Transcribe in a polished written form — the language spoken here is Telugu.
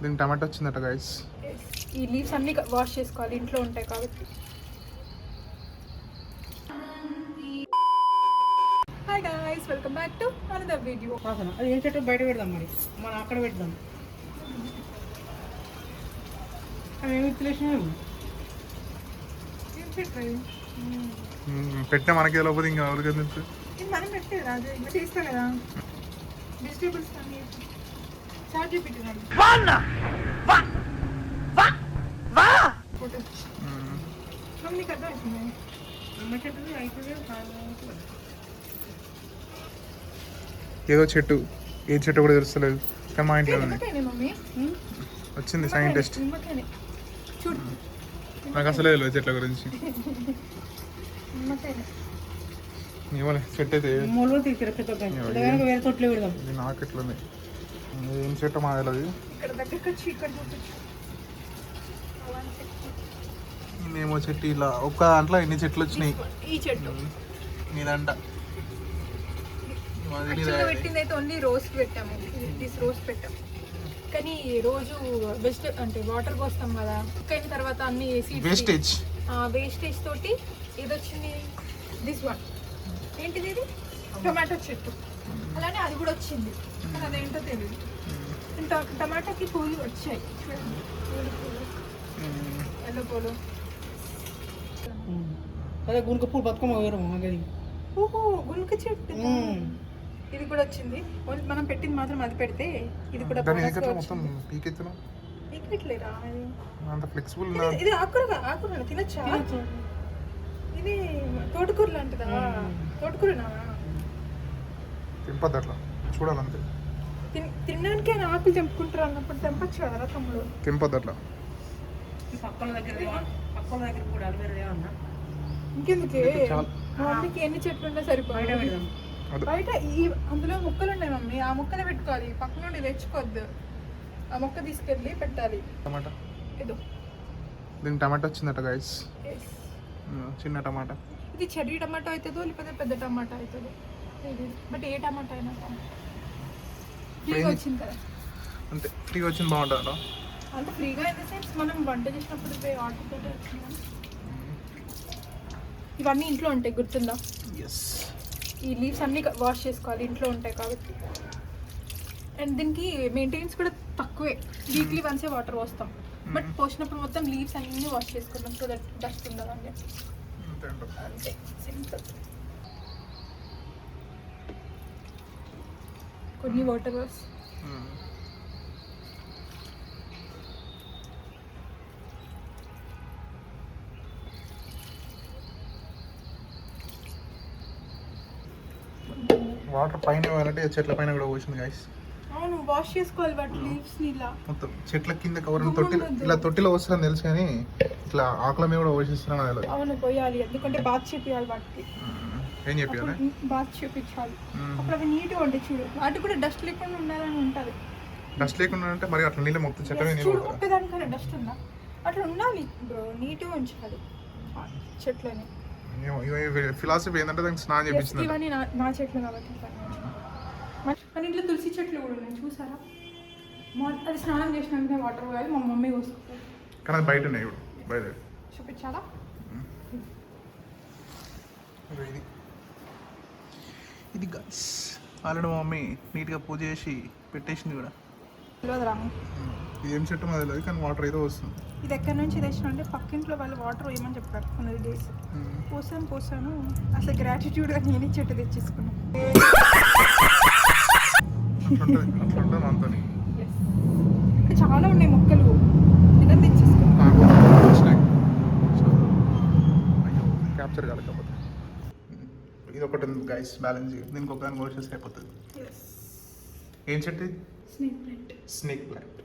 దీనికి టమాటో వచ్చిందట గైస్. ఈ లీవ్స్ అన్ని వాష్ చేసుకోవాలి, ఇంట్లో ఉంటాయి కాబట్టి. Hi guys, welcome back to another video. అది ఏం చెట్టు బయట పెడదాం, మరి మనం అక్కడ పెడదాం. అవి ఏమి తెలిసినాయి పెట్టినా మనకి లోపల ఇంకా ఎవరికి తెలుసు. ఇది మనం పెట్టేది రాదు, ఇంకా తీస్తా కదా వెజిటేబుల్స్ అన్ని చార్జ్ పెట్టినాడు. మీకు అర్థం అవుతుంది. నిమ్మ చెట్టు అయిపోయి ఏదో చెట్టు, ఏ చెట్టు కూడా తెలుస్తలేదు, కానీ మా ఇంట్లో ఉంది. నిమ్మకాయనే మమ్మీ, వచ్చింది సైంటిస్ట్. నిమ్మకాయనే చూడు, నాకు అసలే తెలియదు చెట్ల గురించి. నిమ్మకాయనే ఏమోలే, చెట్టు అయితే మూలలో తీసుకురా పెద్ద వేరే తొట్లు పెడదాం. ఇది నాకు ఎట్లుంది, ఏం చెట్టు మా తెలియదు. ఇక్కడ దగ్గరకు వచ్చి ఇక్కడ చూపించు. ఏమో చెట్టు ఇలా ఒక్క దాంట్లో ఎన్ని చెట్లు వచ్చినాయి. ఈ చెట్టు నీదంట పెట్టింది అయితే ఓన్లీ రోజ్ పెట్టాము, రోజ్ పెట్టాము. కానీ రోజు అంటే వాటర్ పోస్తాం కదా, అయిన తర్వాత అన్ని వేస్టేజ్ తోటి ఏదొచ్చింది, దిస్ వన్ ఏంటిది, ఇది టొమాటో చెట్టు. అలానే అది కూడా వచ్చింది, కానీ అదేంటో తెలియదు. టమాటాకి పూలు వచ్చాయి చూడండి, ఎల్లో పూలు. అదే గునుక పూలు బతుకమ్మ వేరు గది. ఓహో, గునుక చెట్టు ఇది కూడా వచ్చింది. మనం పెట్టింది మాత్రం అది పెడితే ఇది కూడా పీకెట్లేరా. ఇది ఆకుకూర తినచ్చా? ఇది తోటకూర లాంటిదా? తోటకూరనా? తింపద్దు అట్లా, చూడాలంతే. తినడానికి ఆయన ఆకులు తెంపుకుంటారు అన్నప్పుడు తెంపచ్చు కదా తమ్ముడు. తింపద్దు అట్లా. పక్కల దగ్గర కూడా అలవేరేమన్నా ఇంకెందుకే, మా మమ్మీకి ఎన్ని చెట్లు ఉన్నా సరిపోయి. బయట ఈ అందులో మొక్కలు ఉన్నాయి మమ్మీ, ఆ మొక్కలు పెట్టుకోవాలి, పక్క నుండి తెచ్చుకోవద్దు. ఆ మొక్క తీసుకెళ్ళి పెట్టాలి. టమాటా ఏదో దీనికి టమాటో వచ్చిందట గైస్, చిన్న టమాటా. ఇది చెర్రీ టమాటో అవుతుందో లేకపోతే పెద్ద టమాటా అవుతుందో, బట్ ఏ టమాటా అయినా ఫ్రీగా వచ్చింది కదా, అంతే. ఫ్రీగా వచ్చింది బాగుంటుందా? అంటే ఫ్రీగా ఇన్ ద సెన్స్ మనం వంట చేసినప్పుడు ఆర్డర్ తోటి వచ్చిందా. ఇవన్నీ ఇంట్లో ఉంటాయి, గుర్తుందా? ఈ లీవ్స్ అన్ని వాష్ చేసుకోవాలి, ఇంట్లో ఉంటాయి కాబట్టి. అండ్ దీనికి మెయింటెనెన్స్ కూడా తక్కువే, వీక్లీ వన్సే వాటర్ పోస్తాం. బట్ పోసినప్పుడు మొత్తం లీవ్స్ అన్నీ వాష్ చేసుకుంటాం, సో దట్ డస్ట్ ఉండదండి. అంతే, సింపుల్. కొన్ని వాటర్ వాష్ వాటర్ పైన ఇవ్వాలంటే చెట్ల పైన కూడా పోసింది గైస్. అవును, వాష్ చేసుకోవాలి వాటి లీవ్స్ ని. ఇలా మొత్తం చెట్ల కింద కవర్ తొట్టిలో, ఇలా తొట్టిలో వస్తుందని తెలుసు, కానీ ఇట్లా ఆకుల మీద కూడా పోషిస్తున్నాను తెలియదు. అవును, పోయాలి, ఎందుకంటే బాత్ చేపియాలి వాటికి. ఏం చెప్పాలి? బాత్ చేపించాలి, అప్పుడు అవి నీట్గా ఉంటాయి. చూడు, వాటికి కూడా డస్ట్ లేకుండా ఉండాలని ఉంటుంది. డస్ట్ లేకుండా అంటే మరి అట్లా నీళ్ళు మొత్తం చెట్ల మీద చూడు, ఒక్కదానికన్నా డస్ట్ ఉందా? అట్లా ఉండాలి బ్రో, నీట్గా ఉంచాలి చెట్లని. ఫిలాసఫీ ఏంటంటే దానికి స్నానం చేయించింది. ఇవన్నీ నా చెట్లు కాబట్టి. మన ఇంట్లో తులసి చెట్లు కూడా ఉన్నాయి, చూసారా? అది స్నానం చేసినాకనే వాటర్ పోయాలి, మా మమ్మీ కోసుకుంటారు. కానీ అది బయట ఉన్నాయి, ఇప్పుడు బయట చూపించాలా? ఇది గైస్ ఆల్రెడీ మా మమ్మీ నీట్గా పూజ చేసి పెట్టేసింది కూడా. తెలియదురా, ఇది ఏం చెట్టు మాది తెలియదు, కానీ వాటర్ ఏదో వస్తుంది. ఇది ఎక్కడి నుంచి తెచ్చిన అంటే పక్కింట్లో వాళ్ళు వాటర్ వేయమని చెప్పారు కొన్ని డేస్. పోసాను అసలు గ్రాటిట్యూడ్గా నేనే చెట్టు తెచ్చేసుకున్నాను. చాలా ఉన్నాయి మొక్కలు, ఇలా తెచ్చేసుకున్నాను. క్యాప్చర్ కాలేకపోతే ఇది ఒకటి ఉంది గైస్, బ్యాలెన్స్. దీనికి ఒక దాన్ని కోర్సెస్ అయిపోతుంది. ఏం చెట్టు? Snake plant. Snake plant.